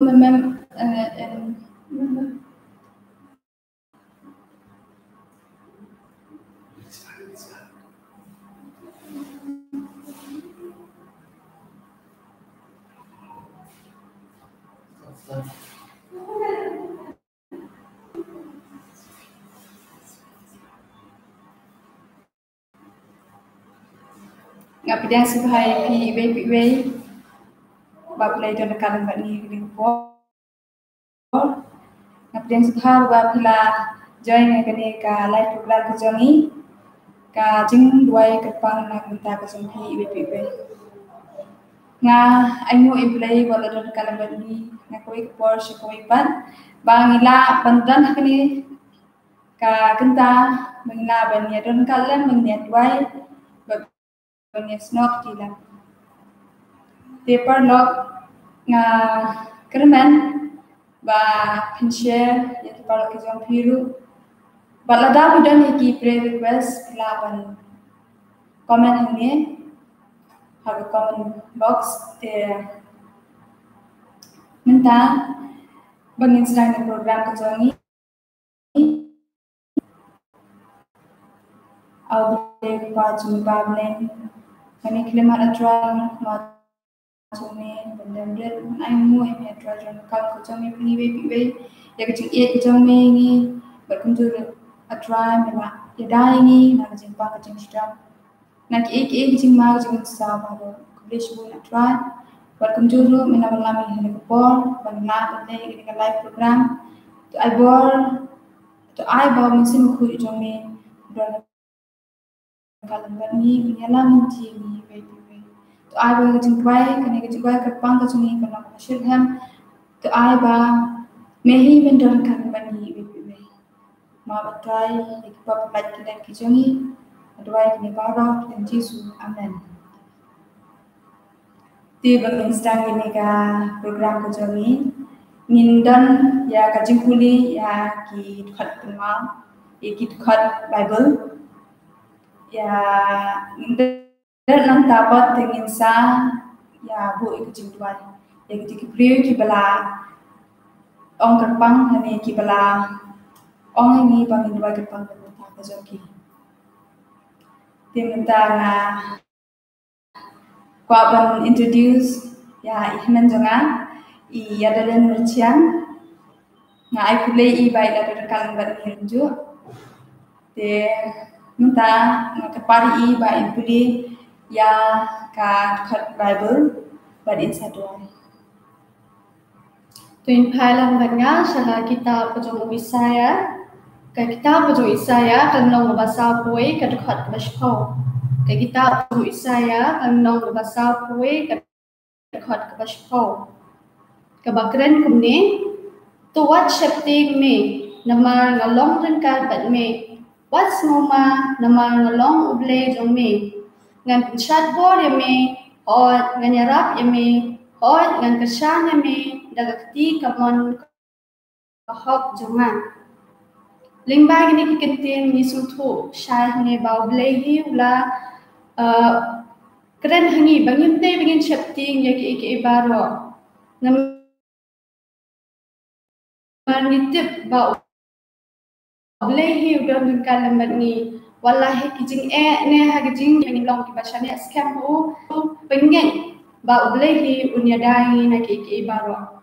Mem ngapidang subhai pi ba play don kalam bat ni po ngapidang subhar ba pila join ngani ka live program ko jongi ka jingduwai kyrpang na bynta ka jong pi nga anyo play wala don kalam bat ni na koi por shi koi pan ba ngila bandan kani ka kenta mengila ban ya don kalam mengniat duai banya snok tila paper lock nga kerman ba pinshare ya paper ke jong piru balada bidan ki pre request laban comment ini have a comment box te minta bangin sedang program ke jongi au de pa jumpa blen kani klimat atral ma chome bendam dia ai mu he atral jon kal ko chome pni be ya ke jing e ke chome ni berkunjur atral mena ya dai ni na jing pa ke jing stam na ki e jing ma jing sa ba do kublish bu atral berkunjur mena balami he ko por bangla bende ini ke live program to I bor mesin ku chome do kalam bat ni nyala minti ni be to ai ba jingwai kani ke jingwai kyrpang ka chungi kana ko shirham to ai ba mehi bendon kan bani be ma batai ek pap bat kidan ki chungi adwai kini bara dan jisu amen ti bang instang ini ka program ko chungi mindan ya ka jingkuli ya ki khat tuma ki khat bible ya dan nang tapat dengan sa ya bu ikut jingduwai ya kita priyo ki bala ong kyrpang hani ki bala ong ini bang jingduwai kyrpang bynta ka joki bynta na kwa ban introduce ya ihman jonga I adalan mercian nga ai kulay I bai la kalang ban hirju te minta nga kapari I ba impuli ya ka khat bible but inside one to in phalang banga sala kita pajong Isaya ka kita pajong Isaya kan long bahasa poi ka khat bashpo ka kita pajong Isaya kan long bahasa poi ka khat bashpo ka bakran kumne to what shapting me namar ngalong ren kal bat me what's moma namar ngalong uble jong me ngan chat bor ya me or ngan yarap ya me or ngan kashan ya me dagakti kamon hok jonga lingba gini kikentin ni suthu shai ne bauble hi ula kren hangi bangin te bangin shapting ya ki baro nam manitip bau Blehi udah mengkalam ni wallahi kijing ne ha kijing yang long ki basane scam u pengen ba blehi unya dai na ki baro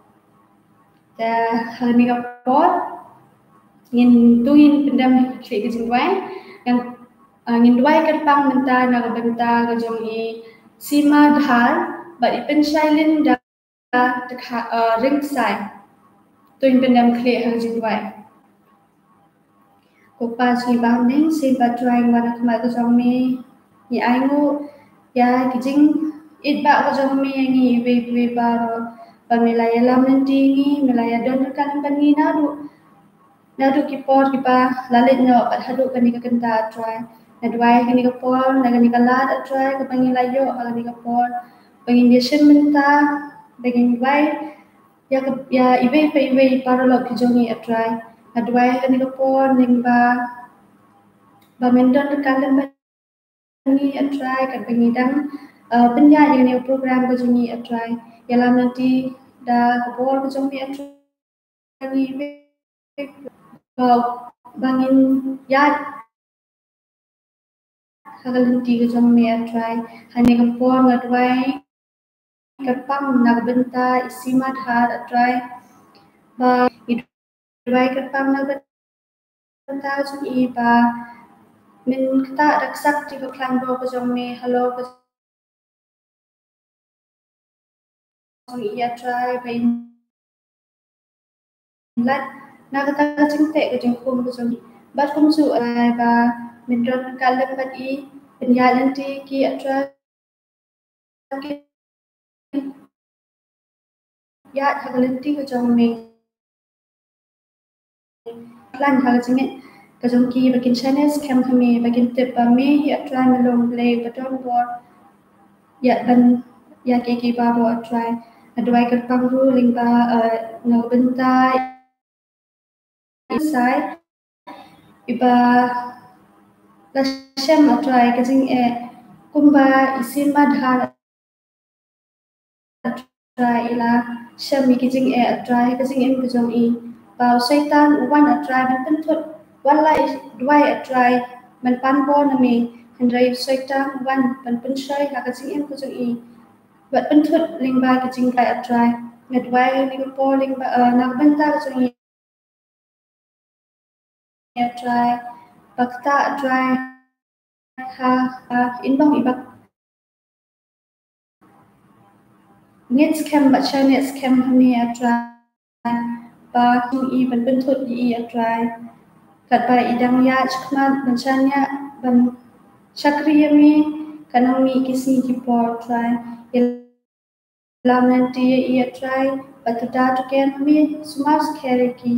ta hani ka pot ngin tuin pendam ki kijing wai yang ngin duai kyrpang bynta na bynta ka jong I sima dhar ba ipen shailin da ring sai tuin pendam kle ha kijing wai Kupa si banding si patrai wana kama ko jongmi ni aingu ya kijing itba ko jongmi ni we baro pamilaya lamendingi milaya don kan pani nadu kipor kipa lalit no pat hadu kan ka kenta try nadwai kan ka por na kan ka lat try ka pangilayo ka ka por pangindation menta begin wai ya ibe para lo kijongi try adwai kan ka por ningba mendon kalam ni try kan pengidang penya yang program ko juni try yalam nanti da kebor ke jong mi atrai bangin yat hagalenti ke jong mi atrai hanya kebor ngadwai kyrpang nak bynta isi madhar atrai ba idwai kyrpang nak bynta jong i ba min kata daksak ti klan bo ke jong mi halo ke jong i atrai ba lat nak kata cinte ke jong kum ke jong bat kum su ai ba min ron kalam bat i penyalan ti ki atrai ya hagalenti ke jong mi plan hal jingit ke jong ki bakin Chinese kem kami bakin tip ba mi ya try melong play baton bor ya ban ya ki ba bo try adwai ke pangru ling ba no bynta isai iba la shem atrai ke jing kumba isin madhar atrai ila shem mi ke jing atrai ke jing em ke jong i bao syaitan wan atrai ban penthut walai dwai atrai man pan bo na mi hendrai syaitan wan ban penshai ha ka jing em ke jong i bat penthut ling ba ke jing kai atrai ngadwai ling po ling ba nak bynta ke jong i atrai bakta atrai ha inbong ibak net scam ba net scam kami atrai ba jong i ban penthut i atrai kat ba idang ya chkmat bancanya ban chakriya mi kanang mi kisni ki por try ilam nanti ia try batuda to ken mi sumas kere ki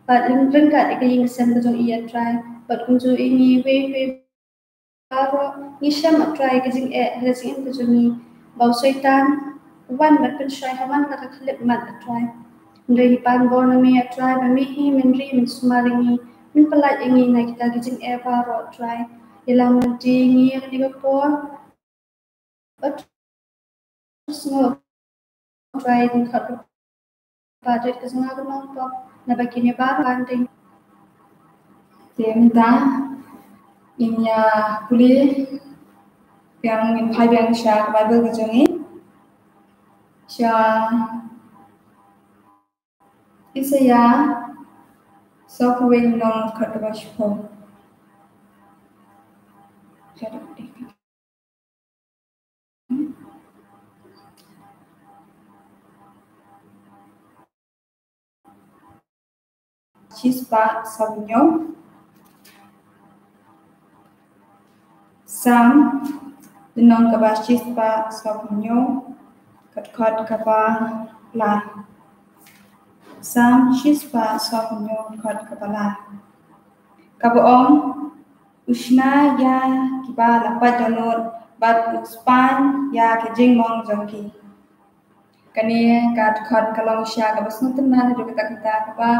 but ling kat ikaying sem jong ia try but kunju ini we baro ni sham try kajing hazing kajuni bau syaitan wan bat pen shai haman la klip mat try ndai pan bon mi try ba mi hi min ri min sumaringi min pelat ingi na kita kajing baro try ilang nanti ni ni ko but semua try din kat budget kasi nga naman po na bagini ba banding Bynta inya puli yang phai yang sha Bible ke jong i sha Isaya software nong khat ba shpo chispa sawnyo sam dinong ka ba chispa sawnyo khat ka ba la sam chispa sawnyo khat ka ba la ka ba om ushna ya kiba lapat donor bat uspan ya ke jing mong jongki kani kat khat kalong sha ka basnu tanna do kita ba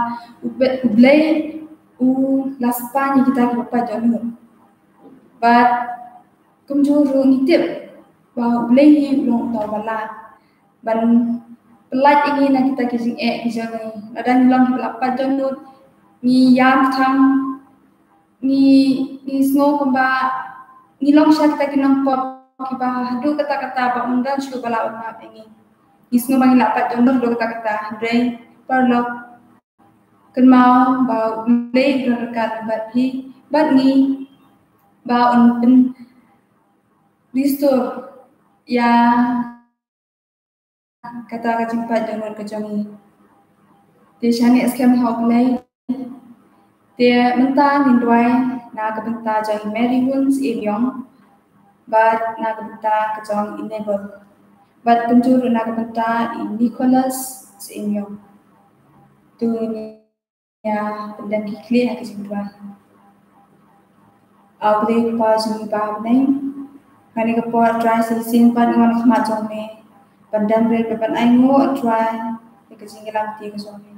ublay u laspan kita ki lapat donor but kumjuru nitip ba ublay hi long to bala ban pelat ini na kita kijing kijang adan long lapat donor ni yam thang ni snow kumba ni long sha kita kinong pot kiba hadu kata-kata ba undan shu bala ma pengi ni snow bangi lapat donor do kata-kata dre perlo kan mau ba le rekat bat hi bat ni ba on pen restore ya kata ka jimpat donor ke jangi de shani scam hok lai dia menta lindwai na ka benta jang Mary Woons Ilyong but na ka benta ka jang enable but kunjuru na ka benta in Nicholas Ilyong tu ni ya dan kikli ha ka jindwa abre pa jing ba nai kani ka por try sin pan ngon khma jong me pandam re pan ai ngo try ka jing lam ti ka jong me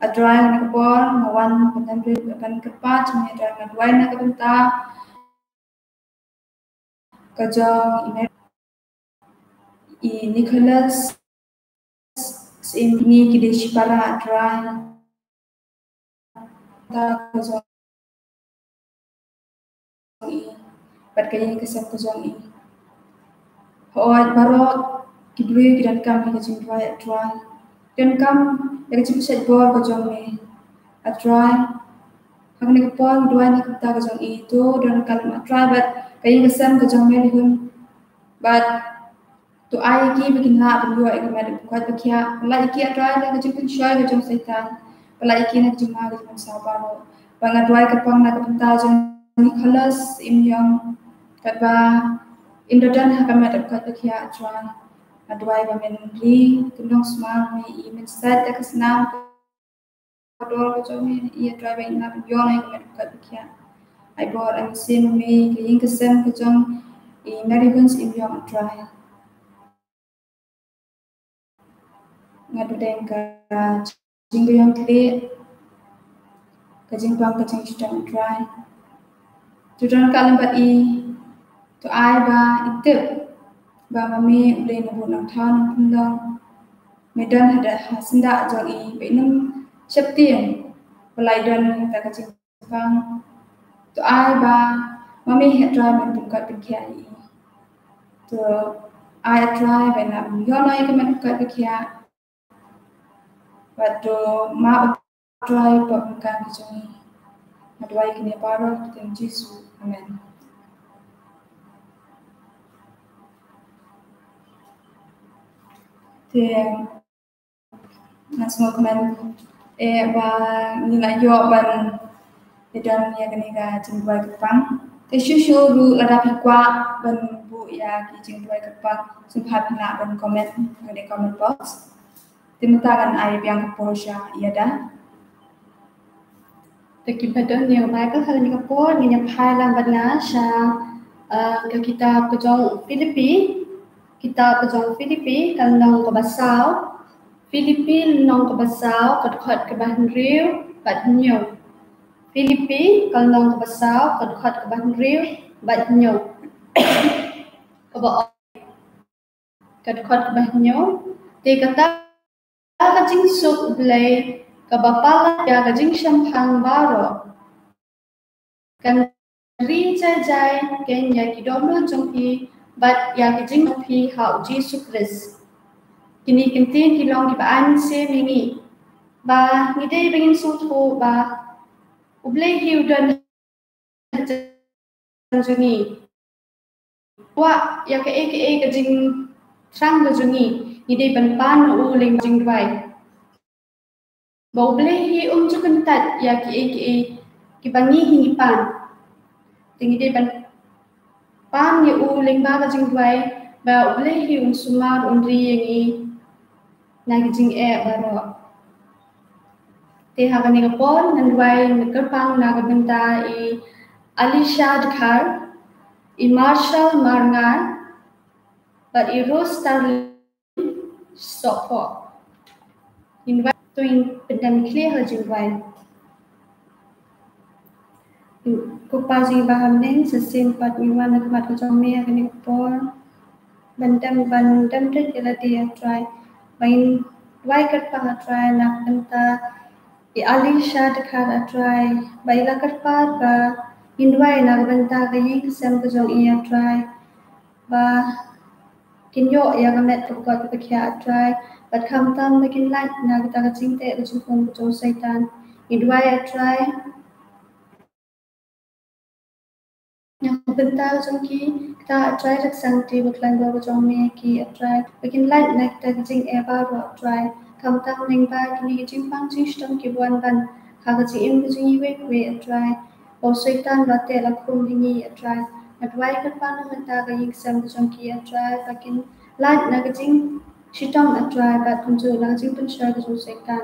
adrai na kapor mawan pandam re pan kerpa chme drai na dwai na ka benta ka jong i Nicholas Ini kide shipara dry ta kujong i bat kayin kesem kujong i hoat barot kidwe kidan kam hi kajing dry dan kam yang cipu set bor kujong ni dry hakni kapol dry na kapta kujong i to dan kalma dry bat kayin kesem kujong ni lihun bat to ai ki bikin la bin yo ek med bukat bakia la iki dry na kajing pun shoy kujong setan pala iki na kajing ma kajing sabaro banga dry kapang na kapta jong ni colors im yang kaba indodan hakamat bukat bakia dry adwai ba men li kunong smart me I men set tak senam dol ko jome I dry ba ina bin yo na hakamat bukat bakia ai bor am sim me ke yin kesem ko jong I Americans im yang dry ngadu deng ka jinggo yang kle ka jingbang ka jing stam dry tudan kalam bat I to ai ba itep ba mami ule na bunang than pundang medan hada hasinda jong I benum septien pelai dan ta ka jingbang to ai ba mami het dry men bukat pikya I to ai dry ba na yonai ka men bukat pikya Wato ma dry pagkan kajong adwai kini paro teng Jesu amen teng nasmo komen ba nila yo ban edan ya kini ka jingdwai kepang te shushu ru lada pikwa ban bu ya ki jingdwai kepang sumhat na ban komen ngade comment box Timutakan ay yang Porsche iya dah. Takibadan yang baik kalau ni kapor ni nyampai lambat na sya ke kita kejong kita kejong Filipi kalau nong ke basau Filipi nong ke basau kedekhat ke bahan riu bat nyo Filipi kalau nong ke basau kedekhat ke bahan riu bat nyo kedekhat ke bahan nyo te kata kajing sup belai kabapala ya kajing shampang baro kan ri jai ken ya kidomlo jongpi bat ya kajing pi hau Jesus Christ kini kentin kilong kibaan se mingi ba ngidei bengin sutu ba ublei hiudan jongi wa ya ke kajing trang jongi ngidei ban u ling jingdwai bau beli cukan tat ya ki bangi hingi pan tinggi de ban pan ye u lingba ka jingdwai ba beli sumar ri yangi na jing baro te habani ka pon nandwai kyrpang na bynta I Alisha Dhar I Marshall Marngar but I Rostar Sopo invite tuing pedam clear ha jingwai kupazi baham neng sesin pat miwan nakmat ko jome kini por bandam tet ila dia try main wai kat pa try nak benta I Alisha Dhar try baila kat pa ba indwai nak benta ka yi kesem ko jong ia try ba kinyo ya gamet ko ko kya try but kam tam makin light na kita ka cinte ko jong ko saitan indwai try yang benta jong ki kita try rak santi buklan go jong me ki try makin light na kita jing ba ro try kam tam ning ba kini jing pang jing stom ki buan ban ka ka jing jing we try o saitan ba te la khum hingi try adwai ka pa na benta ka ying sam jong ki try makin light na ka jing sitong try ba kunju na jing pun shar ka jong saitan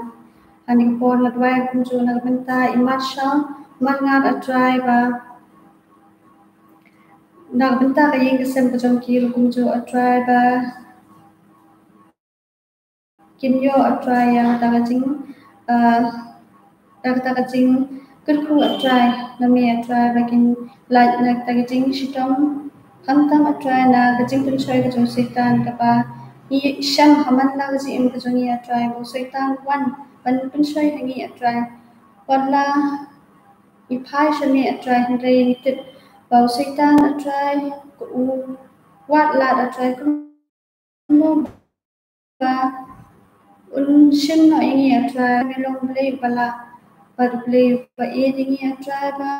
aning por adwai kunju na benta I Marshall Marngar try ba nak benta ka ying kesem ko jong ki kunju try ba kinyo try yang ta ka jing kerku try nami try bakin light na ta ka jing shitong hantam try na ka jing pun shoy ka jong setan ka pa I Shem Haman la ji im kajoni atrai bo Satan one ban pun shoi hangi atrai wala I pai shami atrai hindai nitit bo Satan atrai ku wat la atrai kuno ba shin no ingi atrai melong blei bala ba blei ba e dingi atrai ba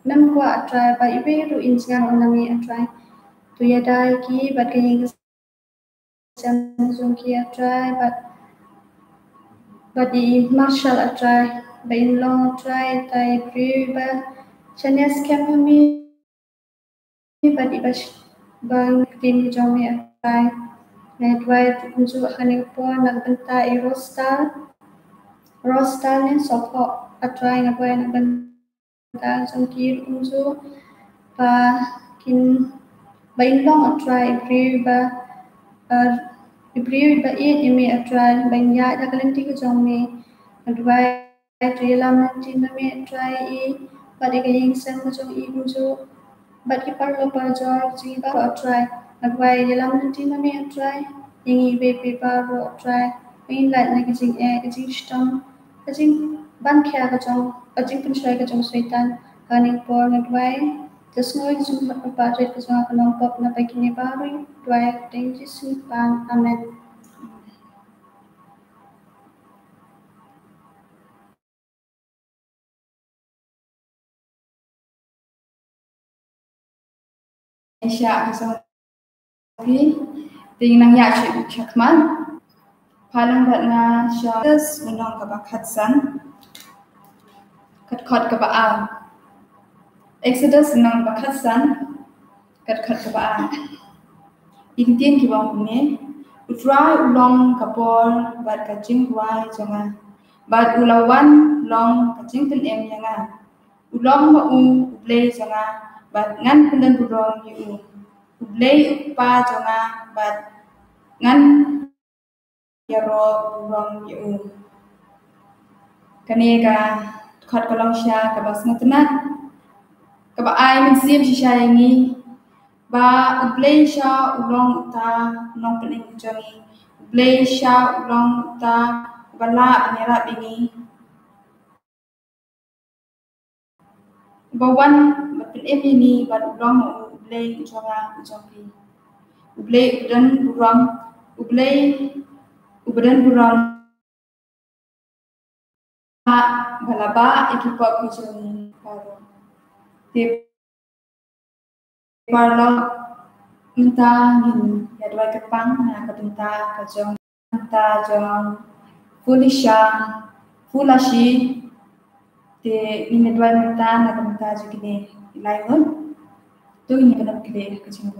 nam kwa atrai ba ibe ru injan onami atrai tu yadai ki ba kayin Samsung Kia try, but the Marshall try, but in long try, tai pre, but Chinese came me, but it was bang team jong me try. Net white kunju haning po nagbenta I rostal ni sopo try na po nagbenta jong kir kunju pa kin ba in long try pre ba Ibriu ba it imi atrai banya da kalenti ko jong me adwai trilam nanti na me atrai I but I kaying sen ko jong I kunju but ki parlo par jor ji ba atrai adwai trilam nanti na me atrai ingi be pe pa ro atrai in la na ki jing e ki jing stam ka jing ban kya ka jong ka jing pun shai ka jong Satan kaning por adwai just know it's a part of the long pop na bikini baru dua tinggi simpan amen. Asia kasong pi ting nang ya chik chakman palang dat na sha tes menong ka bakat san kat khot ka ba Exodus nang bakat san kat khot ka ba Ingtien ki bang ne utrai ulong kapor bat ka jingduwai jonga bat ulawan long ka jingten em yanga ulong ma ublei jonga bat ngan pundan budong yu ublei pa jonga bat ngan yaro budong yu kanega khot kolong sha ka bas ngatnat ka ba ai min sim sha yangi ba ublei sha ulong ta nong pening jongi ublei sha ulong ta bala nera bingi bawan batin emini ba ulong ublei jonga jongi ublei udan burang ublei ubadan burang balaba ikipa kujongi paro te parlo minta gini ya dua kepang na kabinta kajong minta jong fulisha fulashi te ini dua minta na kabinta jugine ilaiun tu ini kenap kile kajong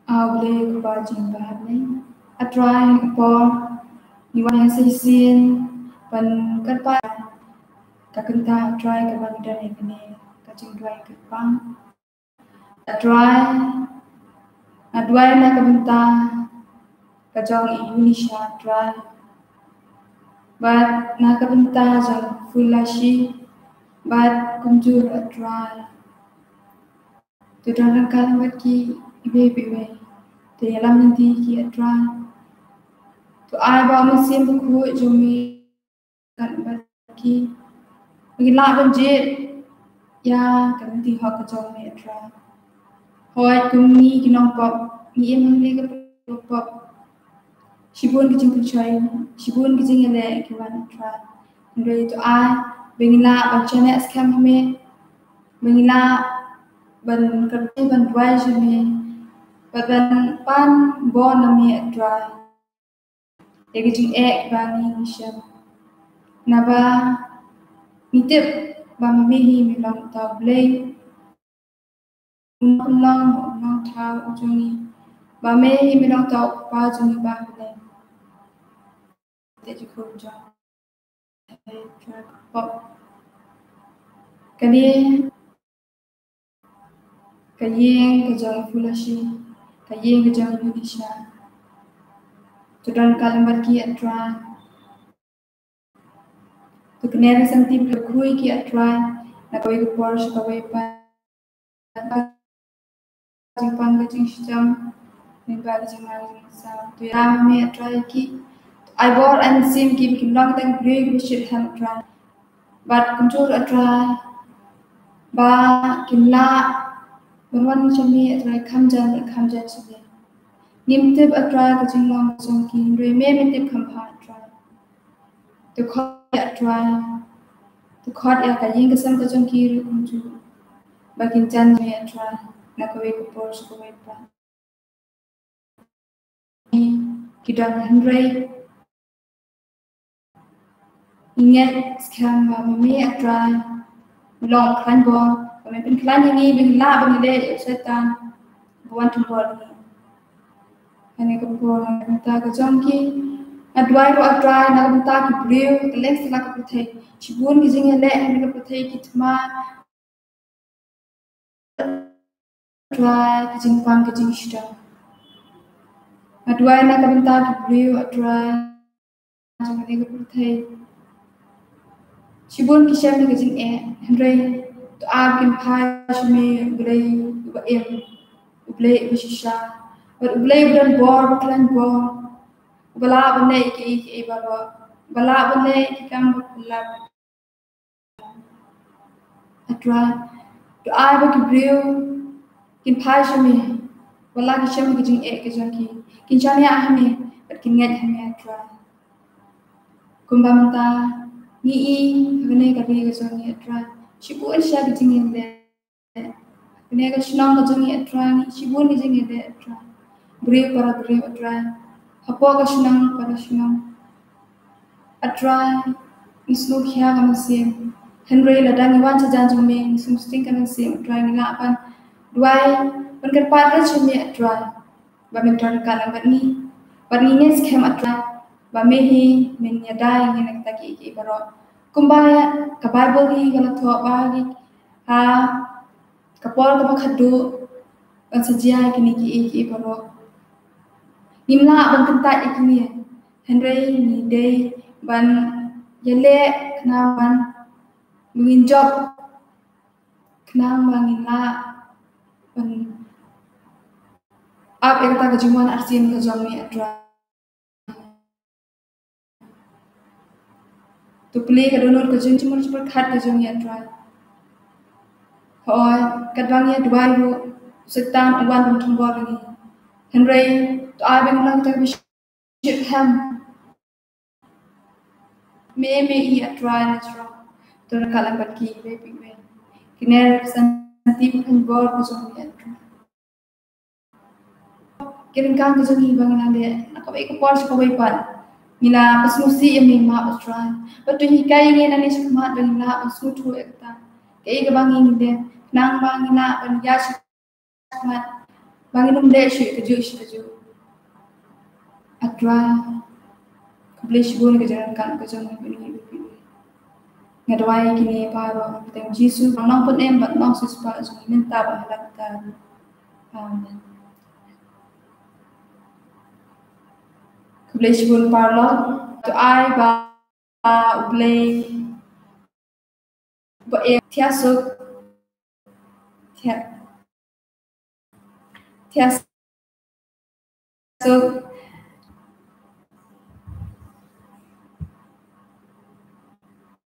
awle kuba jimba ne atrai ko niwan yang sisin pan kerpa kakenta atrai kabang dan ini kajong dua kepang atrai adwai na kabinta kajong Indonesia atrai but na kabinta jang fulashi but kunjur atrai tu dan kalimat ki ibe ibe te yalam nanti ki atrai tu ai ba mesin buku jumi kalimat ki gila banjir ya kanti hok kajong me atrai hoi kumni kinong pop ni emang le ka pop Shibun kijing kucai, shibun kijing ele kiwan tra. Ndoi tu ai bengila bachane scam hame bengila ban kerja ban dua jeme ban pan bon nami tra. Ya kijing bani nisham. Naba mitip ba mamihi milang tau blay ulang tau ujungi ba mehi milang tau pa jungi ba blay. That you could jump. Kani kayeng kajang fulashi kayeng kajang Indonesia tudan kalimat ki atra tu kenera santi berkui ki atra na kawai kupor sa kawai pa jingpang ke jing sistem mimba ke jing mal jing sa tu ram me try ki I bought and sim ki kim long tang brig we should have try but control a try ba kim la ban chami try kham jan chami nim tip a try ke jing long jong ki re me tip kham pha try to khot a try to khot ya ka yin ke sam ke jong ki ru kum chu ba kin chan me a try na ko we ko por ko we pa kita Henry ingat sekarang mami atrai long klan bo kami pun klan ini bila bagi deh setan buat tempur ni hanya kepor minta kejongki adwai ro atrai nak minta ki beliau keleng setelah keputai cibun kijing ele hanya keputai kitma atrai kijing pang kijing shida adwai nak minta ki beliau atrai jangan keputai Cibun kisah ni kecil Henry tu abin pai cumi ulay ulay bersisa ulay bukan bor klan bor bala benda iki bala benda iki kam bala atra tu abin kibriu kin pai cumi bala kisah ni kecil kin cani ahmi kin ngat ahmi atra kumbamanta ni bene ka bi ga ni atra shibu an sha ga jing de bene ga shnang ga jing atra ni shibu ni jing de atra bre atra hapo ga shnang para shnang atra islo khya ga sim henry la dang wan cha jan jong me sum sting ka sim atra ni la pan duai ban ka pa ra chumi atra ba men tar ka lang bat ni nes khem atra ba me hi men ya dai ni nak ta ki baro kumbaya ka bible hi gala tho ba gi ha ka por ka khadu an sajia ki ni ki baro nimla ban kanta ikni henry ni dei ban yele kna ban mungin job kna mangin la ban ap ekta ka juman arsin ka jomi atra to play ka donor ka jun chimur chimur khat ka jung ya try hoy kadwang ya dwai ru setan wan bum thum bor ni henry to I been lang ta ship ham me ya try na try to na kala bat ki be pi be kiner santi bum bor ka jung ya try kirin kan ka jung bang na de na ka be ko por ko be pan nila pasmusi yami ma try but to hikai ni na ni skmat bang la pasu thu ekta kay ka bang ni de nang bang na ban ya skmat bang num de shi ka ju atra publish gun ka jaran kan ka jang ni ngadwai kini paro teng jisu nang pun em bat nang sus pa so minta ba halak ta amen publish gun parlo to I ba ublay ba e thiasuk thiasuk